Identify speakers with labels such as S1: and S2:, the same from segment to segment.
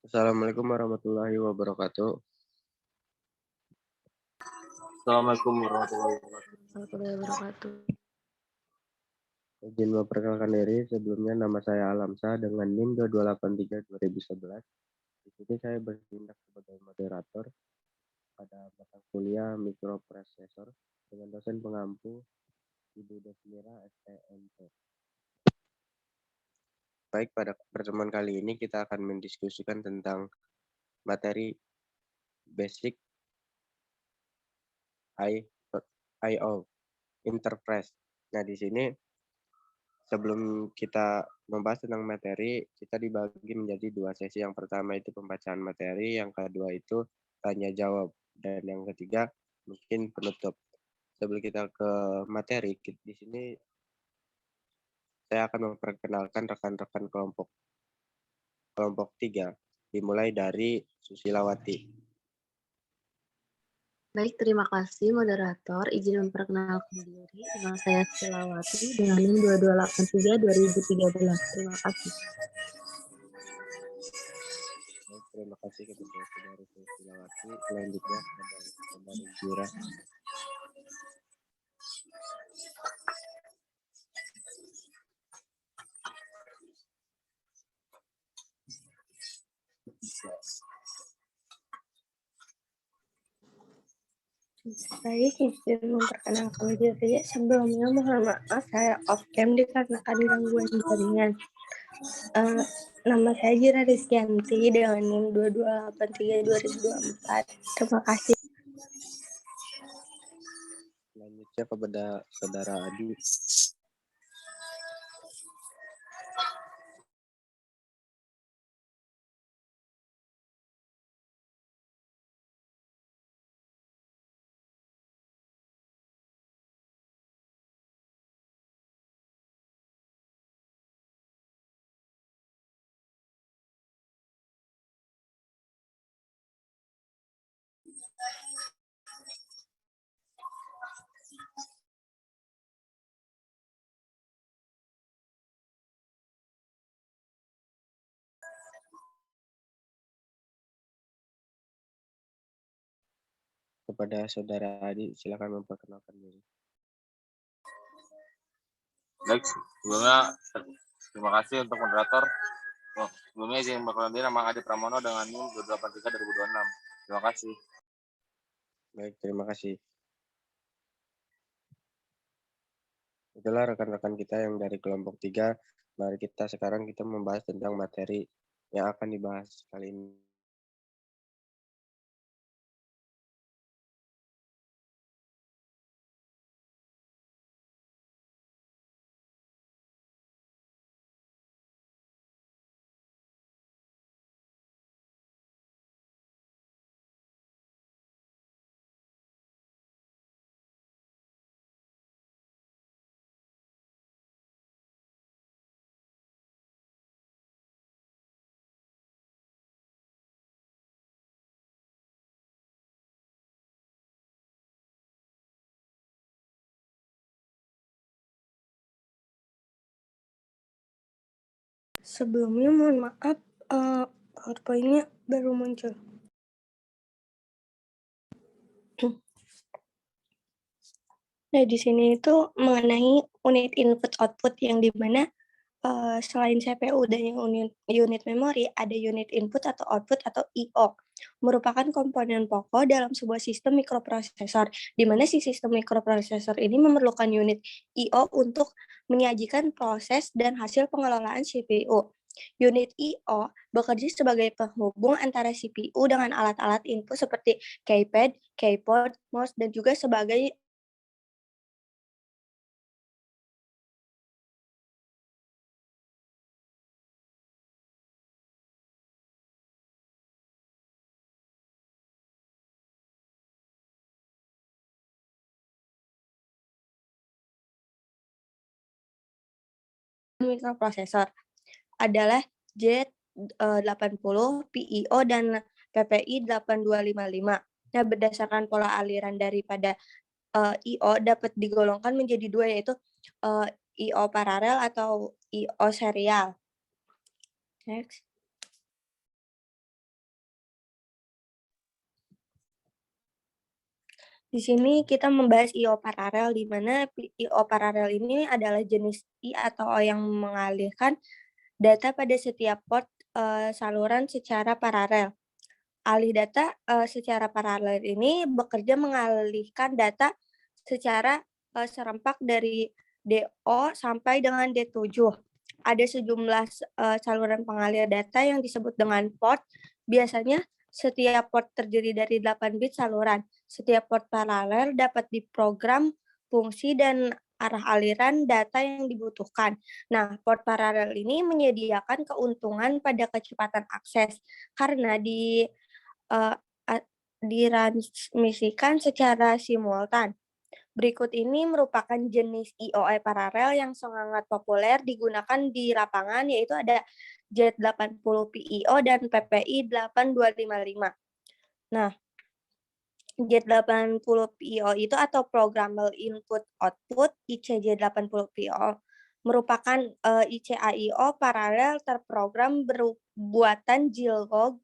S1: Assalamualaikum warahmatullahi wabarakatuh.
S2: Assalamualaikum warahmatullahi wabarakatuh.
S3: Warahmatullahi wabarakatuh.
S1: Izin memperkenalkan diri, sebelumnya nama saya Alamsa dengan NIM 2283-2011. Di sini saya bertindak sebagai moderator pada mata kuliah mikroprosesor dengan dosen pengampu Ibu Desmira STMP. Baik, pada pertemuan kali ini kita akan mendiskusikan tentang materi basic I/O interface. Nah, di sini sebelum kita membahas tentang materi, kita dibagi menjadi dua sesi. Yang pertama itu pembacaan materi, yang kedua itu tanya jawab, dan yang ketiga mungkin penutup. Sebelum kita ke materi, di sini saya akan memperkenalkan rekan-rekan kelompok 3, dimulai dari Susilawati.
S3: Baik, terima kasih moderator. Izin memperkenalkan diri. Nama saya Silawati dengan NIM 2283-2013. Terima kasih.
S1: Baik, terima kasih kepada saudari Susilawati. Selanjutnya ada saudari Zura.
S4: Baik, izin memperkenalkan diri. Sebelumnya mohon maaf saya off cam dikarenakan gangguan jaringan. Nama saya Jira Rizkyanti dengan NIM 2283-2024. Terima kasih.
S1: Selanjutnya kepada saudara Adi. Kepada saudara Adi, silakan memperkenalkan diri.
S2: Baik, sebelumnya terima kasih untuk moderator. Sebelumnya izin memperkenalkan diri, nama Adi Pramono dengan NIM 283-2026. Terima kasih.
S1: Baik, terima kasih. Itulah rekan-rekan kita yang dari kelompok 3. Mari sekarang kita membahas tentang materi yang akan dibahas kali ini.
S4: Sebelumnya mohon maaf, PowerPoint-nya baru muncul. Nah, di sini itu mengenai unit input output yang dimana selain CPU dan unit memori, ada unit input atau output atau I/O, merupakan komponen pokok dalam sebuah sistem mikroprosesor, di mana si sistem mikroprosesor ini memerlukan unit I/O untuk menyajikan proses dan hasil pengelolaan CPU. Unit I/O bekerja sebagai penghubung antara CPU dengan alat-alat input seperti keypad, keyboard, mouse, dan juga sebagai mikroprosesor adalah Z80, PIO, dan PPI 8255. Nah, berdasarkan pola aliran daripada I/O dapat digolongkan menjadi dua, yaitu I/O paralel atau I/O serial. Next. Di sini kita membahas I/O paralel, di mana I/O paralel ini adalah jenis I atau O yang mengalihkan data pada setiap port saluran secara paralel. Alih data secara paralel ini bekerja mengalihkan data secara serempak dari DO sampai dengan D7. Ada sejumlah saluran pengalir data yang disebut dengan port. Biasanya setiap port terdiri dari 8 bit saluran. Setiap port paralel dapat diprogram fungsi dan arah aliran data yang dibutuhkan. Nah, port paralel ini menyediakan keuntungan pada kecepatan akses karena ditransmisikan secara simultan. Berikut ini merupakan jenis I/O paralel yang sangat populer digunakan di lapangan, yaitu ada Z80PIO dan PPI 8255. Nah, Z80PIO itu atau Programmable Input Output ICJ80PIO merupakan ICAIO paralel terprogram berbuatan Zilog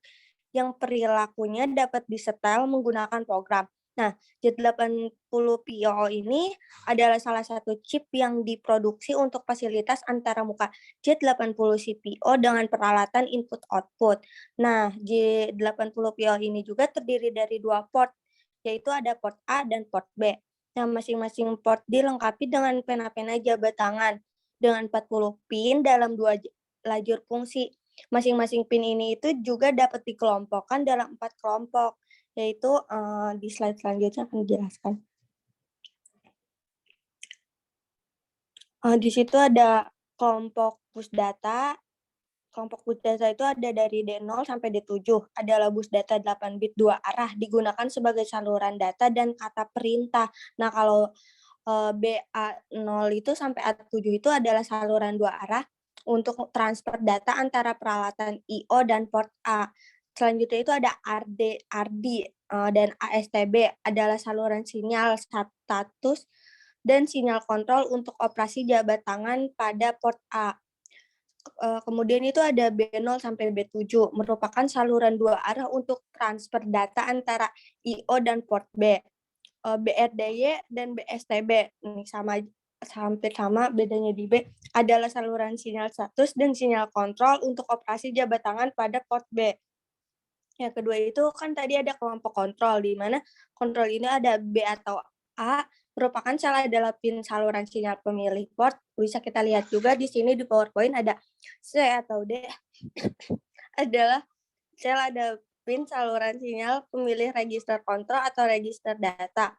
S4: yang perilakunya dapat disetel menggunakan program. Nah, Z80PIO ini adalah salah satu chip yang diproduksi untuk fasilitas antarmuka Z80CPO dengan peralatan input-output. Nah, Z80PIO ini juga terdiri dari 2 port, yaitu ada port A dan port B. Nah, masing-masing port dilengkapi dengan pena-pena jabat tangan dengan 40 pin dalam 2 lajur fungsi. Masing-masing pin ini itu juga dapat dikelompokkan dalam 4 kelompok, yaitu di slide selanjutnya akan dijelaskan. Di situ ada kelompok push data. Kelompok push data itu ada dari D0 sampai D7. Adalah bus data 8 bit 2 arah digunakan sebagai saluran data dan kata perintah. Nah, kalau BA0 itu sampai A7 itu adalah saluran 2 arah untuk transfer data antara peralatan I/O dan port A. Selanjutnya itu ada RD dan ASTB adalah saluran sinyal status dan sinyal kontrol untuk operasi jabat tangan pada port A. Kemudian itu ada B0 sampai B7 merupakan saluran 2 arah untuk transfer data antara I/O dan port B. BRDY dan BSTB ini hampir sama, bedanya di B adalah saluran sinyal status dan sinyal kontrol untuk operasi jabat tangan pada port B. Yang kedua itu kan tadi ada kelompok kontrol, di mana kontrol ini ada B atau A merupakan salah adalah pin saluran sinyal pemilih port. Bisa kita lihat juga di sini di PowerPoint ada C atau D adalah ada pin saluran sinyal pemilih register kontrol atau register data.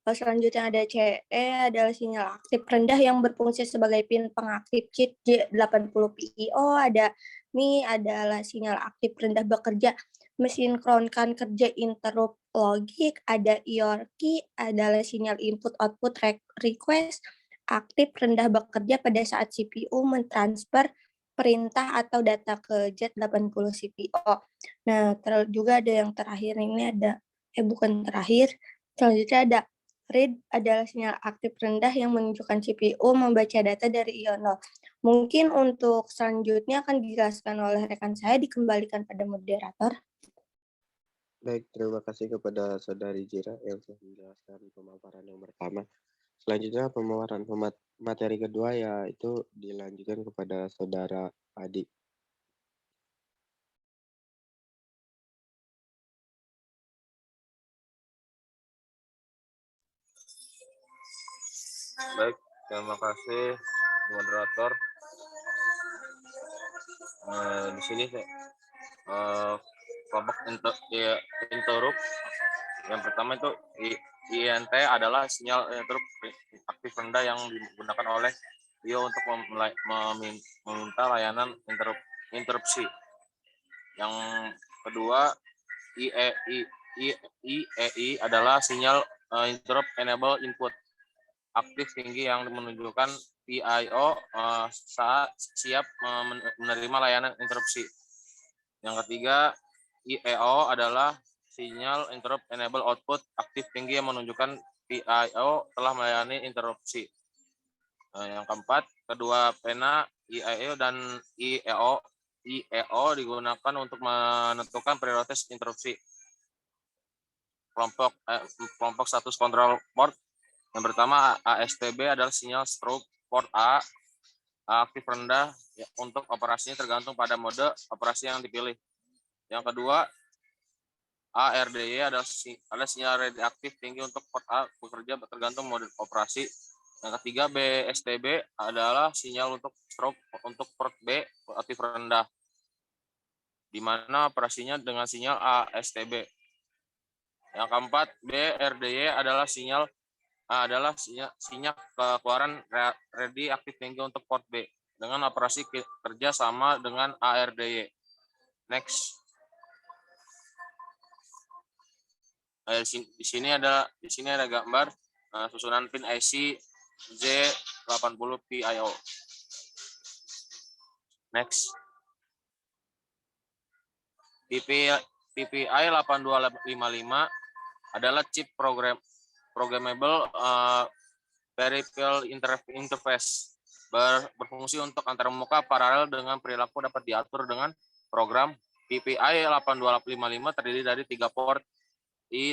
S4: Selanjutnya ada CE adalah sinyal aktif rendah yang berfungsi sebagai pin pengaktif chip J80PIO. Ada MI adalah sinyal aktif rendah bekerja mesinkronkan kerja interrupt logik. Ada IORKI adalah sinyal input output request aktif rendah bekerja pada saat CPU mentransfer perintah atau data ke Z80CPO. Nah, juga ada yang terakhir ini ada bukan terakhir. Selanjutnya ada read adalah sinyal aktif rendah yang menunjukkan CPU membaca data dari I/O. Mungkin untuk selanjutnya akan dijelaskan oleh rekan saya, dikembalikan pada moderator.
S1: Baik, terima kasih kepada Saudari Jira yang sudah menjelaskan pemaparan yang pertama. Selanjutnya pemaparan materi kedua yaitu dilanjutkan kepada Saudara Adi.
S2: Baik, terima kasih moderator. Di sini kelompok interrupt yang pertama itu INT adalah sinyal interrupt aktif rendah yang digunakan oleh IO untuk meminta layanan interupsi. Yang kedua IEI adalah sinyal interrupt enable input aktif tinggi yang menunjukkan PIO saat siap menerima layanan interupsi. Yang ketiga, IEO adalah sinyal interrupt enable output aktif tinggi yang menunjukkan PIO telah melayani interupsi. Yang keempat, kedua pena IEO dan IEO digunakan untuk menentukan prioritas interupsi. kelompok status kontrol port. Yang pertama ASTB adalah sinyal strobe port A, aktif rendah untuk operasinya tergantung pada mode operasi yang dipilih. Yang kedua ARDY adalah sinyal ready aktif tinggi untuk port A bekerja tergantung mode operasi. Yang ketiga BSTB adalah sinyal untuk strobe untuk port B aktif rendah, di mana operasinya dengan sinyal ASTB. Yang keempat BRDY adalah sinyal keluaran ready aktif tinggi untuk port B dengan operasi kerja sama dengan ARDY. Next. Di sini ada gambar susunan pin IC J80PIO. Next. PPI 8255 adalah chip programmable peripheral interface, berfungsi untuk antarmuka paralel dengan perilaku dapat diatur dengan program. PPI 8255 terdiri dari 3 port I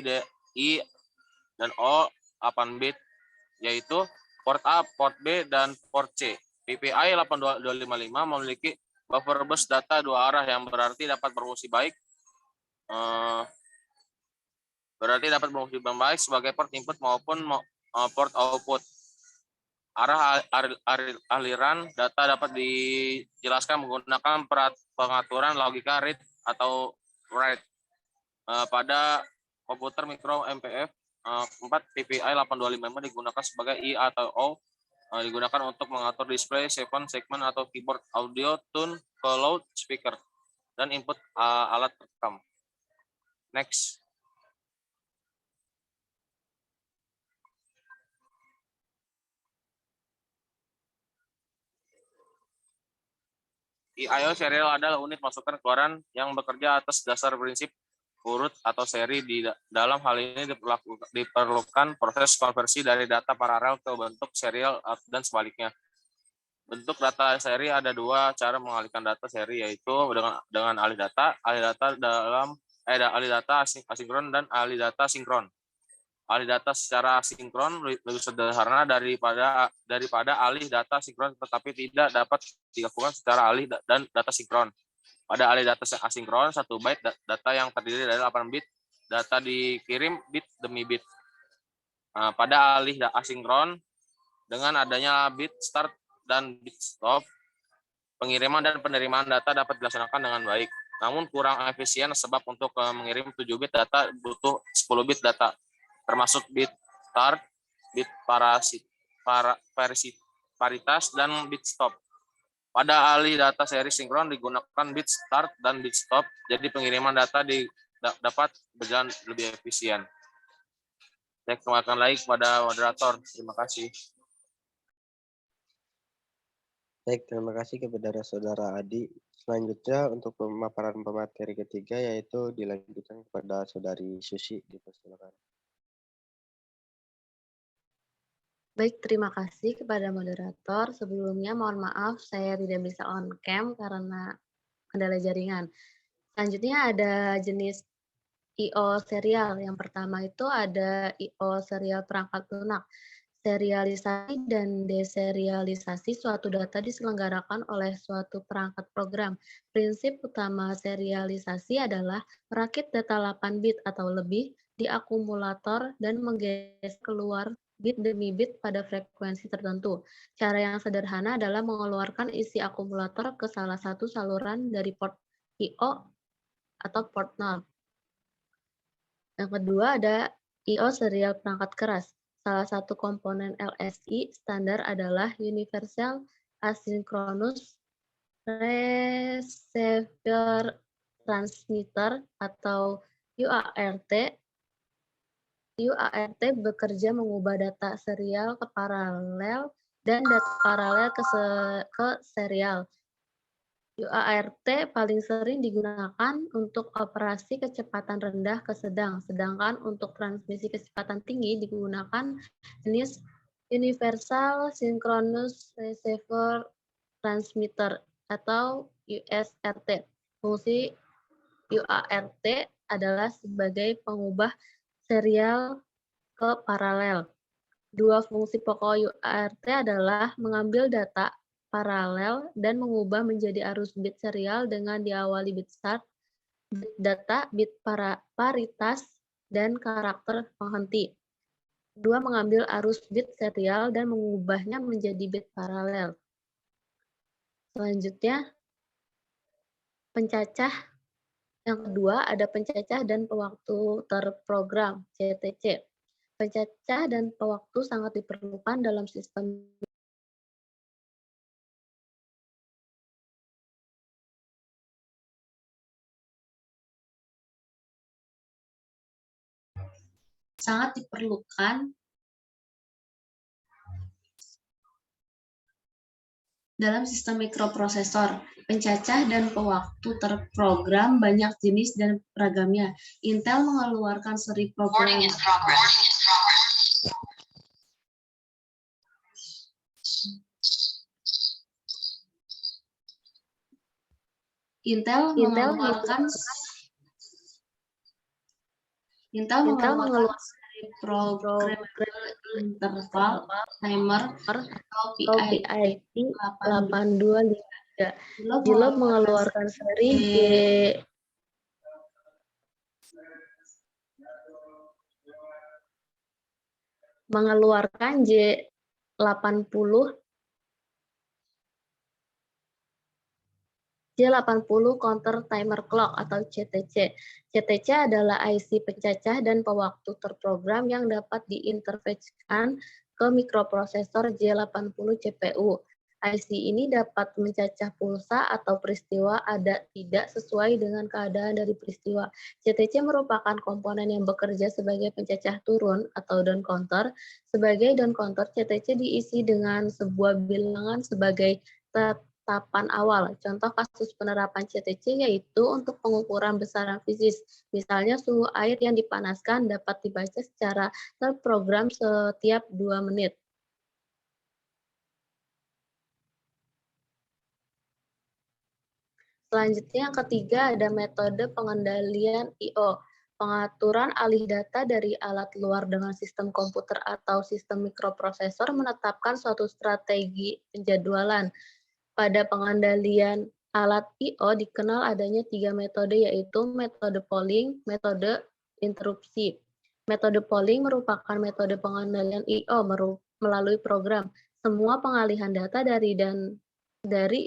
S2: dan O 8 bit, yaitu port A, port B, dan port C. PPI 8255 memiliki buffer bus data 2 arah yang berarti dapat berfungsi baik sebagai port input maupun port output. Arah aliran data dapat dijelaskan menggunakan pengaturan logika read atau write. Pada komputer mikro MPF 4 PPI 8255 digunakan sebagai I atau O, digunakan untuk mengatur display, segmen atau keyboard audio, tune ke loudspeaker, dan input alat rekam. Next. IO serial adalah unit masukan keluaran yang bekerja atas dasar prinsip urut atau seri. Dalam hal ini diperlukan proses konversi dari data paralel ke bentuk serial dan sebaliknya. Bentuk data seri ada 2 cara mengalihkan data seri, yaitu dengan alih data asinkron dan alih data sinkron. Alih data secara asinkron lebih sederhana daripada alih data sinkron, tetapi tidak dapat dilakukan secara alih dan data sinkron. Pada alih data asinkron, 1 byte data yang terdiri dari 8 bit data dikirim bit demi bit. Pada alih asinkron, dengan adanya bit start dan bit stop, pengiriman dan penerimaan data dapat dilaksanakan dengan baik. Namun kurang efisien sebab untuk mengirim 7 bit data butuh 10 bit data, termasuk bit start, bit paritas, dan bit stop. Pada alih data seri sinkron digunakan bit start dan bit stop, jadi pengiriman data dapat berjalan lebih efisien. Saya kembalikan lagi kepada moderator. Terima kasih.
S1: Baik, terima kasih kepada Saudara Adi. Selanjutnya untuk pemaparan pemateri ketiga yaitu dilanjutkan kepada Saudari Susi. Dipersilakan.
S3: Baik, terima kasih kepada moderator. Sebelumnya mohon maaf saya tidak bisa on cam karena kendala jaringan. Selanjutnya ada jenis I/O serial. Yang pertama itu ada I/O serial perangkat lunak. Serialisasi dan deserialisasi suatu data diselenggarakan oleh suatu perangkat program. Prinsip utama serialisasi adalah merakit data 8 bit atau lebih di akumulator dan menggeser keluar bit demi bit pada frekuensi tertentu. Cara yang sederhana adalah mengeluarkan isi akumulator ke salah satu saluran dari port I/O atau port 0. Yang kedua ada I/O serial perangkat keras. Salah satu komponen LSI standar adalah Universal Asynchronous Receiver Transmitter atau UART. UART bekerja mengubah data serial ke paralel dan data paralel ke serial. UART paling sering digunakan untuk operasi kecepatan rendah ke sedang, sedangkan untuk transmisi kecepatan tinggi digunakan jenis Universal Synchronous Receiver Transmitter atau USRT. Fungsi UART adalah sebagai pengubah serial ke paralel. Dua fungsi pokok UART adalah mengambil data paralel dan mengubah menjadi arus bit serial dengan diawali bit start, bit data, bit paritas, dan karakter penghenti. Dua, mengambil arus bit serial dan mengubahnya menjadi bit paralel. Selanjutnya, pencacah. Yang kedua, ada pencacah dan pewaktu terprogram, CTC. Pencacah dan pewaktu sangat diperlukan dalam sistem mikroprosesor. Pencacah dan pewaktu terprogram banyak jenis dan ragamnya. Intel mengeluarkan seri program. Intel mengeluarkan seri program interval timer atau PIT 8253. Gilog mengeluarkan seri J80 Counter Timer Clock atau CTC. CTC adalah IC pencacah dan pewaktu terprogram yang dapat diinterfacekan ke mikroprosesor J80 CPU. IC ini dapat mencacah pulsa atau peristiwa ada tidak sesuai dengan keadaan dari peristiwa. CTC merupakan komponen yang bekerja sebagai pencacah turun atau down counter. Sebagai down counter, CTC diisi dengan sebuah bilangan sebagai tahapan awal. Contoh kasus penerapan CTC yaitu untuk pengukuran besaran fisis. Misalnya suhu air yang dipanaskan dapat dibaca secara terprogram setiap 2 menit. Selanjutnya yang ketiga ada metode pengendalian I/O. Pengaturan alih data dari alat luar dengan sistem komputer atau sistem mikroprosesor menetapkan suatu strategi penjadwalan. Pada pengendalian alat I/O dikenal adanya 3 metode yaitu metode polling, metode interupsi. Metode polling merupakan metode pengendalian I/O melalui program. Semua pengalihan data dari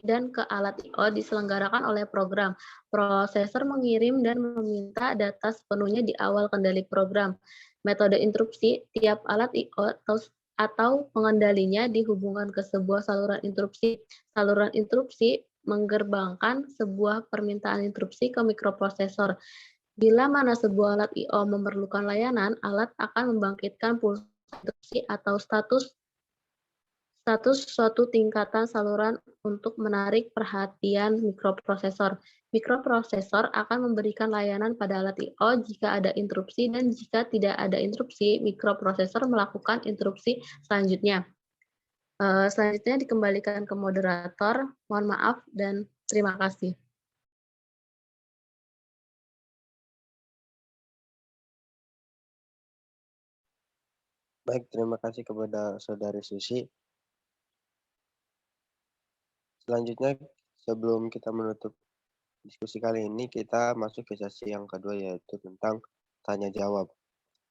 S3: dan ke alat I/O diselenggarakan oleh program. Prosesor mengirim dan meminta data sepenuhnya di awal kendali program. Metode interupsi, tiap alat I/O atau pengendalinya dihubungkan ke sebuah saluran interupsi. Saluran interupsi menggerbangkan sebuah permintaan interupsi ke mikroprosesor. Bila mana sebuah alat I/O memerlukan layanan, alat akan membangkitkan pulsa interupsi atau status suatu tingkatan saluran untuk menarik perhatian mikroprosesor. Mikroprosesor akan memberikan layanan pada alat I/O jika ada interupsi dan jika tidak ada interupsi, mikroprosesor melakukan interupsi selanjutnya. Selanjutnya dikembalikan ke moderator. Mohon maaf dan terima kasih.
S1: Baik, terima kasih kepada Saudari Susi. Selanjutnya, sebelum kita menutup diskusi kali ini, kita masuk ke sesi yang kedua, yaitu tentang tanya jawab.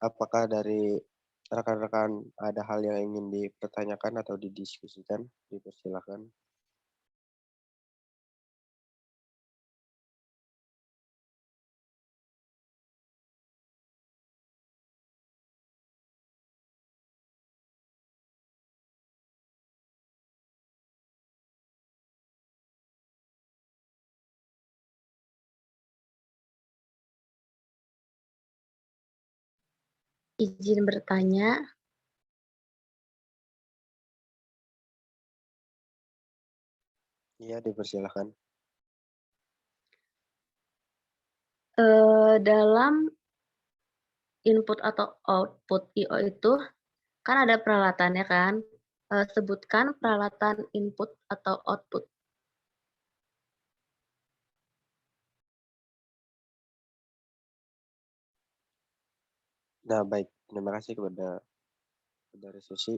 S1: Apakah dari rekan-rekan ada hal yang ingin dipertanyakan atau didiskusikan? Dipersilakan.
S3: Izin bertanya.
S1: Iya, dipersilakan.
S3: Dalam input atau output I/O itu kan ada peralatannya kan? Sebutkan peralatan input atau output.
S1: Nah, baik. Terima kasih kepada saudara Susi.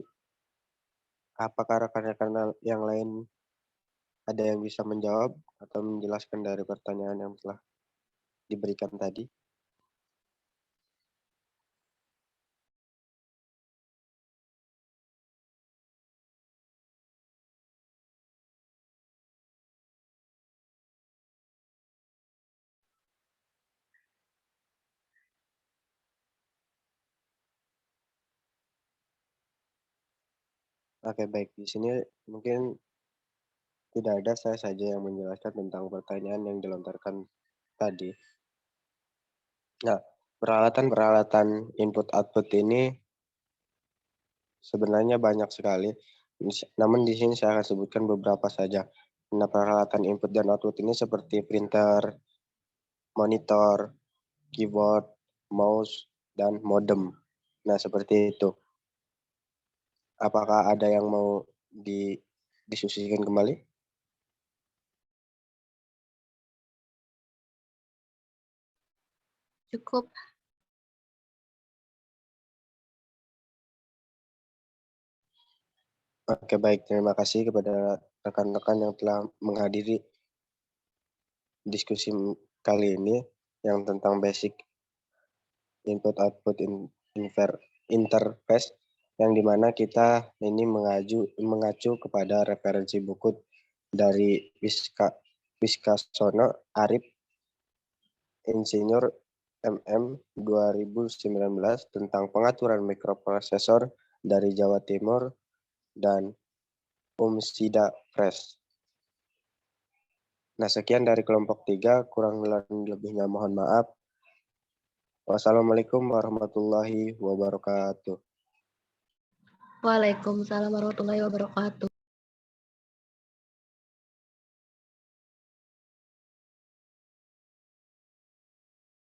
S1: Apakah rekan-rekan yang lain ada yang bisa menjawab atau menjelaskan dari pertanyaan yang telah diberikan tadi? Oke, baik. Di sini mungkin tidak ada, saya saja yang menjelaskan tentang pertanyaan yang dilontarkan tadi. Nah, peralatan-peralatan input-output ini sebenarnya banyak sekali. Namun di sini saya akan sebutkan beberapa saja. Nah, peralatan input dan output ini seperti printer, monitor, keyboard, mouse, dan modem. Nah, seperti itu. Apakah ada yang mau didiskusikan kembali?
S3: Cukup.
S1: Oke, baik. Terima kasih kepada rekan-rekan yang telah menghadiri diskusi kali ini yang tentang basic input-output interface, yang dimana kita ini mengacu kepada referensi buku dari Wiskasono Arif, Insinyur MM 2019 tentang pengaturan mikroprosesor dari Jawa Timur dan Umsida Press. Nah, sekian dari kelompok 3, kurang lebihnya mohon maaf. Wassalamualaikum warahmatullahi wabarakatuh.
S3: Waalaikumsalam warahmatullahi wabarakatuh.